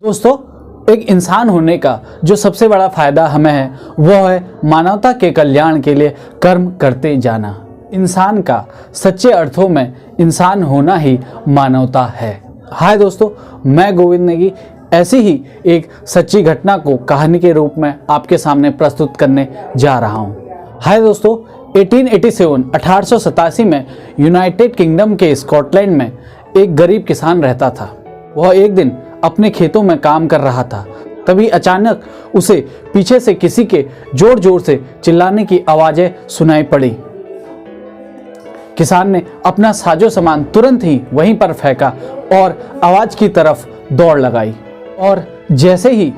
दोस्तों, एक इंसान होने का जो सबसे बड़ा फायदा हमें है वह है मानवता के कल्याण के लिए कर्म करते जाना। इंसान का सच्चे अर्थों में इंसान होना ही मानवता है। हाय दोस्तों, मैं गोविंद नेगी ऐसी ही एक सच्ची घटना को कहानी के रूप में आपके सामने प्रस्तुत करने जा रहा हूँ। हाय दोस्तों, 1887 में यूनाइटेड किंगडम के स्कॉटलैंड में एक गरीब किसान रहता था। वह एक दिन अपने खेतों में काम कर रहा था, तभी अचानक उसे पीछे से किसी के जोर जोर से चिल्लाने की आवाज़ें सुनाई पड़ी। किसान ने अपना साजो सामान तुरंत ही वहीं पर फेंका और आवाज़ की तरफ दौड़ लगाई। और जैसे ही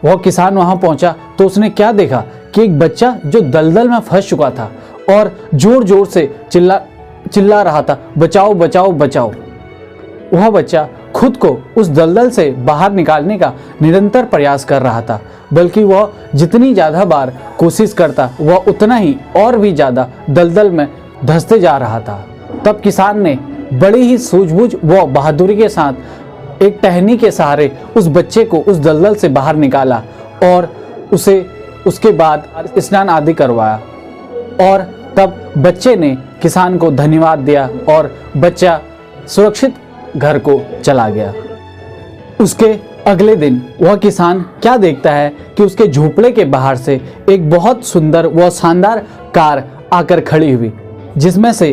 वह किसान वहां पहुंचा तो उसने क्या देखा कि एक बच्चा जो दलदल में फंस चुका था और जोर जोर से चिल्ला रहा था, बचाओ बचाओ बचाओ। वह बच्चा खुद को उस दलदल से बाहर निकालने का निरंतर प्रयास कर रहा था, बल्कि वह जितनी ज़्यादा बार कोशिश करता वह उतना ही और भी ज़्यादा दलदल में धंसते जा रहा था। तब किसान ने बड़ी ही सूझबूझ व बहादुरी के साथ एक टहनी के सहारे उस बच्चे को उस दलदल से बाहर निकाला और उसे उसके बाद स्नान आदि करवाया। और तब बच्चे ने किसान को धन्यवाद दिया और बच्चा सुरक्षित घर को चला गया। उसके अगले दिन वह किसान क्या देखता है कि उसके झोपड़े के बाहर से एक बहुत सुंदर व शानदार कार आकर खड़ी हुई, जिसमें से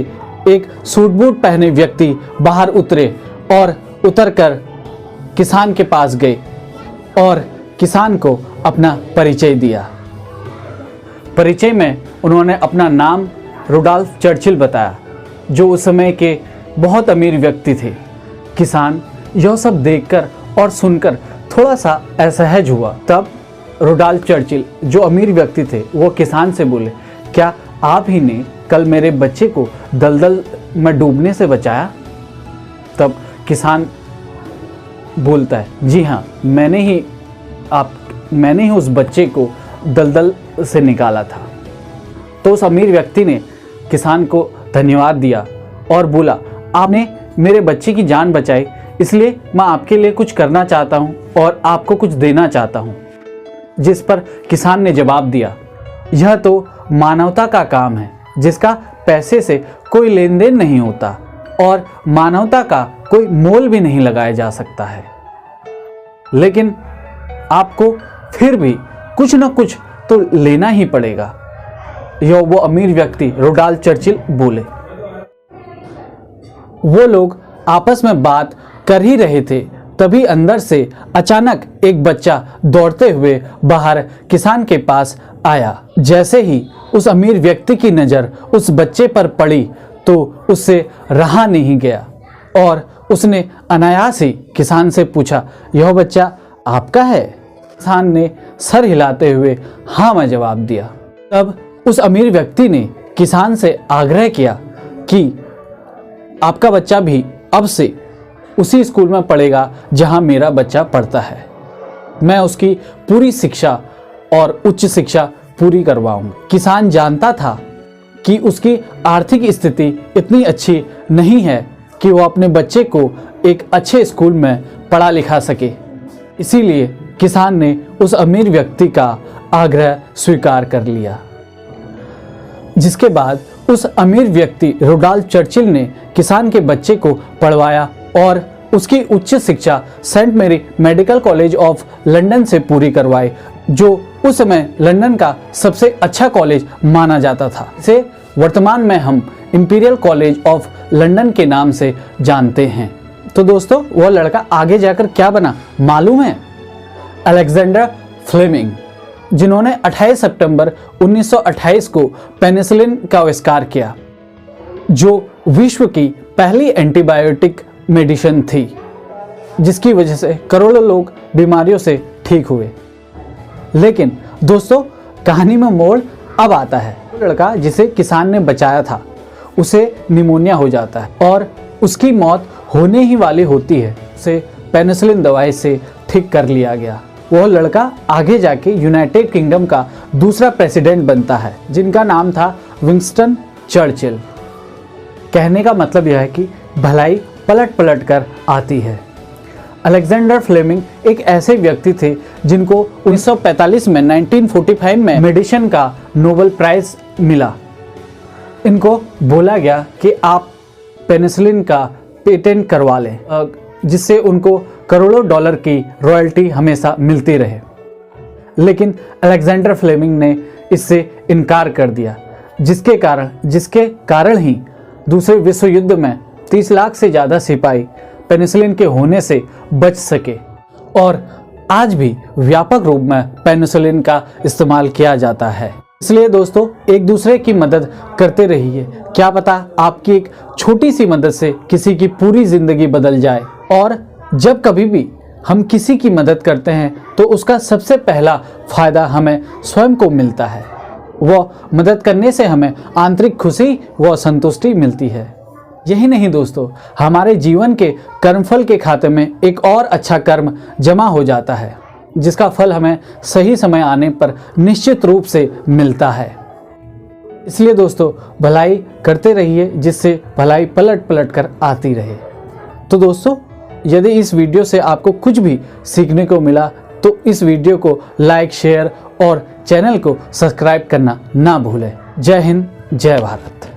एक सूट बूट पहने व्यक्ति बाहर उतरे और उतरकर किसान के पास गए और किसान को अपना परिचय दिया। परिचय में उन्होंने अपना नाम रुडॉल्फ चर्चिल बताया, जो उस समय के बहुत अमीर व्यक्ति थे। किसान यह सब देखकर और सुनकर थोड़ा सा असहज हुआ। तब रुडॉल्फ चर्चिल, जो अमीर व्यक्ति थे, वो किसान से बोले, क्या आप ही ने कल मेरे बच्चे को दलदल में डूबने से बचाया? तब किसान बोलता है, जी हाँ, मैंने ही उस बच्चे को दलदल से निकाला था। तो उस अमीर व्यक्ति ने किसान को धन्यवाद दिया और बोला, आपने मेरे बच्चे की जान बचाई, इसलिए मैं आपके लिए कुछ करना चाहता हूँ और आपको कुछ देना चाहता हूँ। जिस पर किसान ने जवाब दिया, यह तो मानवता का काम है, जिसका पैसे से कोई लेन देन नहीं होता और मानवता का कोई मोल भी नहीं लगाया जा सकता है। लेकिन आपको फिर भी कुछ न कुछ तो लेना ही पड़ेगा, यह वो अमीर व्यक्ति रुडॉल्फ चर्चिल बोले। वो लोग आपस में बात कर ही रहे थे, तभी अंदर से अचानक एक बच्चा दौड़ते हुए बाहर किसान के पास आया। जैसे ही उस अमीर व्यक्ति की नज़र उस बच्चे पर पड़ी तो उससे रहा नहीं गया और उसने अनायास ही किसान से पूछा, यह बच्चा आपका है? किसान ने सर हिलाते हुए हाँ में जवाब दिया। तब उस अमीर व्यक्ति ने किसान से आग्रह किया कि आपका बच्चा भी अब से उसी स्कूल में पढ़ेगा जहां मेरा बच्चा पढ़ता है। मैं उसकी पूरी शिक्षा और उच्च शिक्षा पूरी करवाऊंगा। किसान जानता था कि उसकी आर्थिक स्थिति इतनी अच्छी नहीं है कि वो अपने बच्चे को एक अच्छे स्कूल में पढ़ा लिखा सके, इसीलिए किसान ने उस अमीर व्यक्ति का आग्रह स्वीकार कर लिया। जिसके बाद उस अमीर व्यक्ति रुडॉल्फ चर्चिल ने किसान के बच्चे को पढ़वाया और उसकी उच्च शिक्षा सेंट मेरी मेडिकल कॉलेज ऑफ लंदन से पूरी करवाई, जो उस समय लंदन का सबसे अच्छा कॉलेज माना जाता था। इसे वर्तमान में हम इंपीरियल कॉलेज ऑफ लंदन के नाम से जानते हैं। तो दोस्तों, वह लड़का आगे जाकर क्या बना मालूम है? अलेक्जेंडर फ्लेमिंग, जिन्होंने 28 सितंबर 1928 को पेनिसिलिन का आविष्कार किया, जो विश्व की पहली एंटीबायोटिक मेडिसिन थी, जिसकी वजह से करोड़ों लोग बीमारियों से ठीक हुए। लेकिन दोस्तों, कहानी में मोड़ अब आता है। लड़का जिसे किसान ने बचाया था, उसे निमोनिया हो जाता है और उसकी मौत होने ही वाली होती है। उसे पेनिसिलिन दवाई से ठीक कर लिया गया। वह लड़का आगे जाके यूनाइटेड किंगडम का दूसरा प्रेसिडेंट बनता है, जिनका नाम था विंस्टन चर्चिल। कहने का मतलब यह है कि भलाई पलट पलट कर आती है। अलेक्जेंडर फ्लेमिंग एक ऐसे व्यक्ति थे जिनको 1945 में 1945 में मेडिसिन का नोबेल प्राइज मिला। इनको बोला गया कि आप पेनिसिलिन का पेटेंट करवा लें, जिससे उनको करोड़ों डॉलर की रॉयल्टी हमेशा मिलती रहे। लेकिन अलेक्जेंडर फ्लेमिंग ने इससे इनकार कर दिया, जिसके कारण ही दूसरे विश्व युद्ध में 30 लाख से ज़्यादा सिपाही पेनिसिलिन के होने से बच सके। और आज भी व्यापक रूप में पेनिसिलिन का इस्तेमाल किया जाता है। इसलिए दोस्तों, एक दूसरे की मदद करते रहिए। क्या पता आपकी एक छोटी सी मदद से किसी की पूरी जिंदगी बदल जाए। और जब कभी भी हम किसी की मदद करते हैं तो उसका सबसे पहला फायदा हमें स्वयं को मिलता है। वह मदद करने से हमें आंतरिक खुशी व संतुष्टि मिलती है। यही नहीं दोस्तों, हमारे जीवन के कर्मफल के खाते में एक और अच्छा कर्म जमा हो जाता है, जिसका फल हमें सही समय आने पर निश्चित रूप से मिलता है। इसलिए दोस्तों, भलाई करते रहिए, जिससे भलाई पलट पलट कर आती रहे। तो दोस्तों, यदि इस वीडियो से आपको कुछ भी सीखने को मिला तो इस वीडियो को लाइक, शेयर और चैनल को सब्सक्राइब करना ना भूलें। जय हिंद, जय भारत।